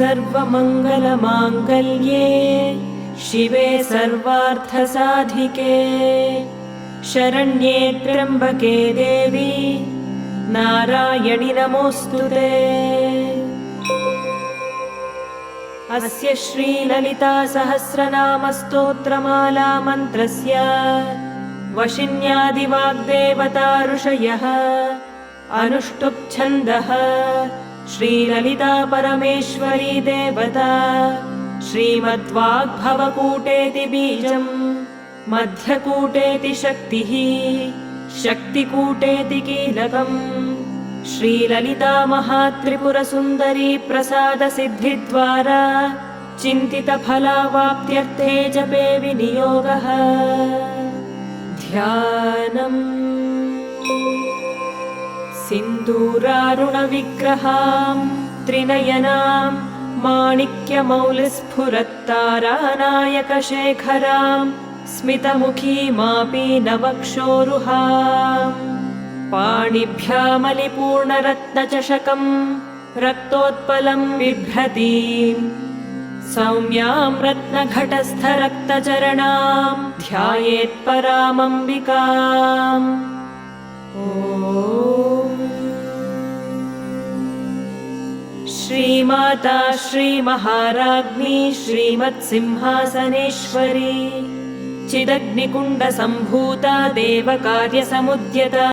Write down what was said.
सर्वमङ्गलमाङ्गल्ये शिवे सर्वार्थसाधिके शरण्ये त्र्यम्बके देवी नारायणि नमोऽस्तुते। अस्य श्रीललिता सहस्रनामस्तोत्रमाला मन्त्रस्य वशिन्यादिवाग्देवता ऋषयः अनुष्टुप् छन्दः श्रीललिता परमेश्वरी देवता श्रीमद्वाग्भवकूटेति बीजम् मध्यकूटेति शक्तिः शक्तिकूटेति कीलकम् श्रीललिता महात्रिपुरसुन्दरी प्रसादसिद्धिद्वारा चिन्तितफलावाप्त्यर्थे जपे विनियोगः। ध्यानम् सिन्दूरारुणविग्रहां त्रिनयनां माणिक्यमौलिस्फुरत्तारानायकशेखरां स्मितमुखीमापीनवक्षोरुहां पाणिभ्यामलिपूर्णरत्नचषकं रक्तोत्पलं बिभ्रतीं सौम्यां रत्नघटस्थरक्तचरणां ध्यायेत्परामम्बिकाम्। ॐ श्रीमाता श्रीमहाराज्ञी श्रीमत्सिंहासनेश्वरी चिदग्निकुण्डसम्भूता देवकार्यसमुद्यता